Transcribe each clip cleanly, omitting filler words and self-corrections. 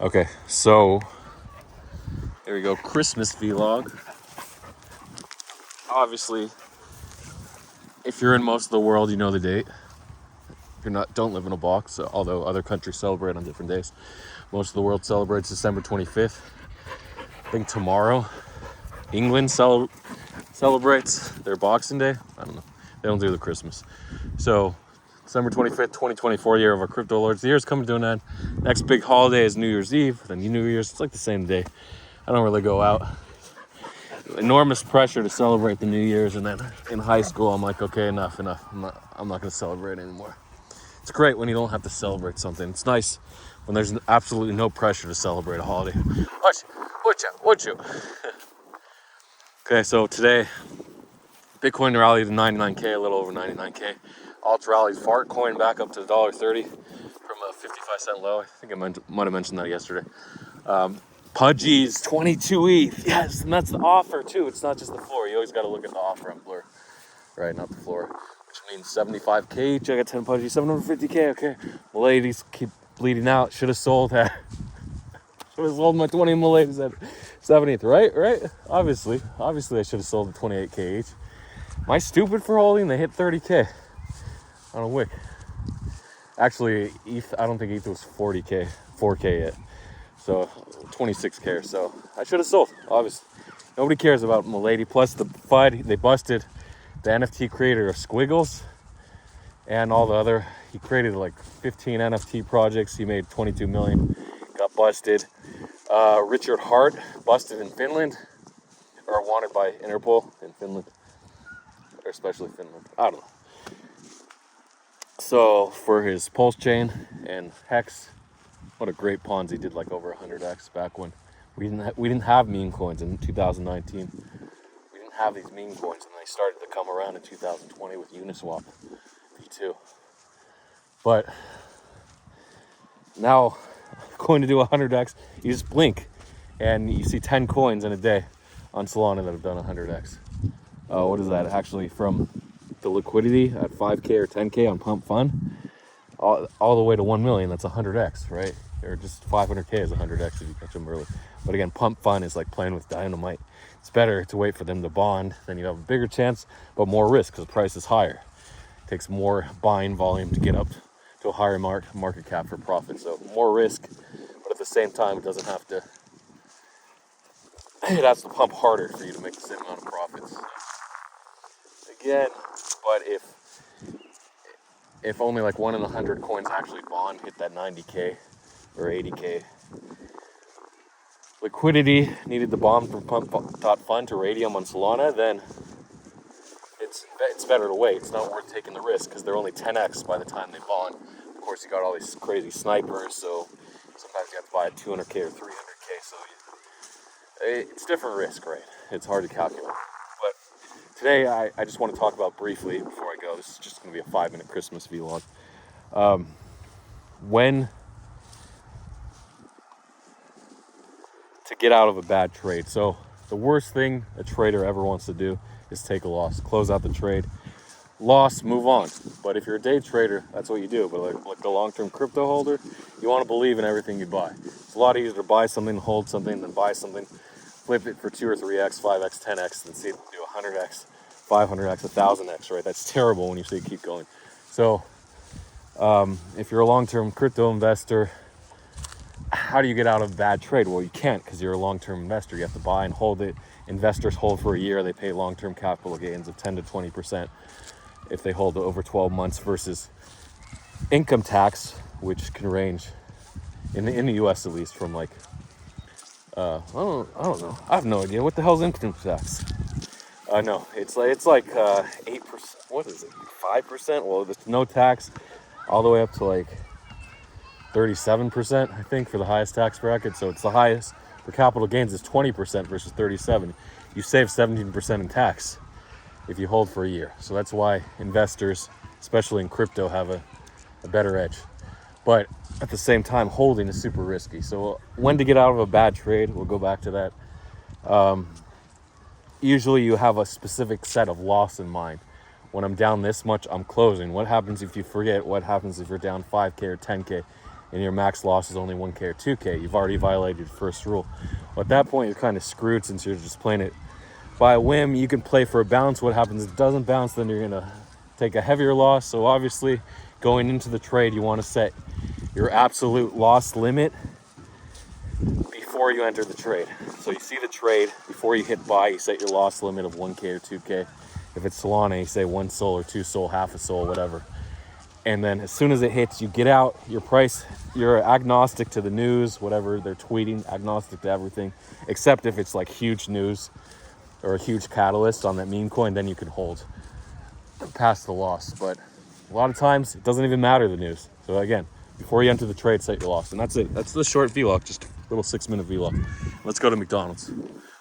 Okay, so there we go. Christmas vlog. Obviously, if you're in most of the world, you know the date. If you're not, don't live in a box. Although other countries celebrate on different days, most of the world celebrates December 25th. I think tomorrow, England celebrates their Boxing Day. I don't know. They don't do the Christmas. So December 25th, 2024, year of our crypto lords. The year's coming to an end. Next big holiday is New Year's Eve. Then New Year's, it's like the same day. I don't really go out. Enormous pressure to celebrate the New Year's, and then in high school, I'm like, okay, enough. I'm not going to celebrate anymore. It's great when you don't have to celebrate something. It's nice when there's absolutely no pressure to celebrate a holiday. Watch you. Okay, so today, Bitcoin rallied to 99K, a little over 99K. Alt rallied Fartcoin back up to $1.30 from a 55-cent low. I think I might have mentioned that yesterday. Pudgy's 22 ETH. Yes, and that's the offer too. It's not just the floor. You always got to look at the offer on Blur, right? Not the floor, which means 75K each. I got 10 Pudgy, 750K. Okay, Miladies keep bleeding out. Should have sold that. Should have sold my 20 Miladies at 70th. Right. Obviously, I should have sold the 28K each. Am I stupid for holding? They hit 30K on a wick. Actually, ETH. I don't think ETH was 4K yet. So 26K or so. I should have sold, obviously. Nobody cares about Milady. Plus the FUD, they busted the NFT creator of Squiggles and all the other. He created like 15 NFT projects. He made 22 million. Got busted. Richard Hart busted in Finland, or wanted by Interpol in Finland, or especially Finland. I don't know. So for his Pulse chain and Hex. What a great Ponzi. Did like over 100x back when we didn't have meme coins in 2019. We didn't have these meme coins, and they started to come around in 2020 with Uniswap V2. But now, going to do 100x, you just blink, and you see 10 coins in a day on Solana that have done 100x. What is that? Actually, from the liquidity at 5K or 10K on Pump Fun, all the way to 1 million, that's 100x, right? Or just 500K is 100x if you catch them early. But again, Pump Fun is like playing with dynamite. It's better to wait for them to bond, then you have a bigger chance, but more risk because the price is higher. It takes more buying volume to get up to a higher market cap for profit. So more risk, but at the same time, it doesn't have to, it has to pump harder for you to make the same amount of profits. Again, but if only like 1 in 100 coins actually bond, hit that 90K or 80K liquidity needed to bomb from Pump.Fun to Raydium on Solana, then it's better to wait. It's not worth taking the risk because they're only 10x by the time they bond. Of course, you got all these crazy snipers, so sometimes you have to buy a 200K or 300K. So it's different risk, right? It's hard to calculate. But today, I just want to talk about briefly before I go. This is just going to be a 5-minute Christmas vlog. When to get out of a bad trade. So the worst thing a trader ever wants to do is take a loss, close out the trade, loss, move on. But if you're a day trader, that's what you do. But like the long-term crypto holder, you want to believe in everything you buy. It's a lot easier to buy something, hold something, than buy something, flip it for 2 or 3x, 5x, 10x, and see it do 100x, 500x, 1000x, right? That's terrible when you see it keep going. So if you're a long-term crypto investor, how do you get out of a bad trade? Well, you can't, because you're a long-term investor. You have to buy and hold it. Investors hold for a year. They pay long-term capital gains of 10 to 20% if they hold over 12 months versus income tax, which can range in the US at least from like I don't know. I have no idea. What the hell's income tax? No, it's like 8%. What is it? 5%? Well, there's no tax all the way up to like 37%, I think, for the highest tax bracket. So it's the highest for capital gains is 20% versus 37. You save 17% in tax if you hold for a year. So that's why investors, especially in crypto, have a better edge. But at the same time, holding is super risky. So when to get out of a bad trade, we'll go back to that. Usually you have a specific set of loss in mind. When I'm down this much, I'm closing. What happens if you forget? What happens if you're down 5K or 10K? and your max loss is only 1K or 2K, you've already violated your first rule. Well, at that point, you're kind of screwed since you're just playing it by a whim. You can play for a bounce. What happens if it doesn't bounce, then you're gonna take a heavier loss. So obviously, going into the trade, you want to set your absolute loss limit before you enter the trade. So you see the trade, before you hit buy, you set your loss limit of 1K or 2K. If it's Solana, you say 1 sol or 2 sol, half a sol, whatever. And then as soon as it hits, you get out your price. You're agnostic to the news, whatever they're tweeting, agnostic to everything, except if it's like huge news or a huge catalyst on that meme coin, then you can hold past the loss. But a lot of times it doesn't even matter, the news. So again, before you enter the trade, set your loss. And that's it. That's the short vlog, just a little 6-minute vlog. Let's go to McDonald's.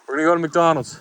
We're gonna go to McDonald's.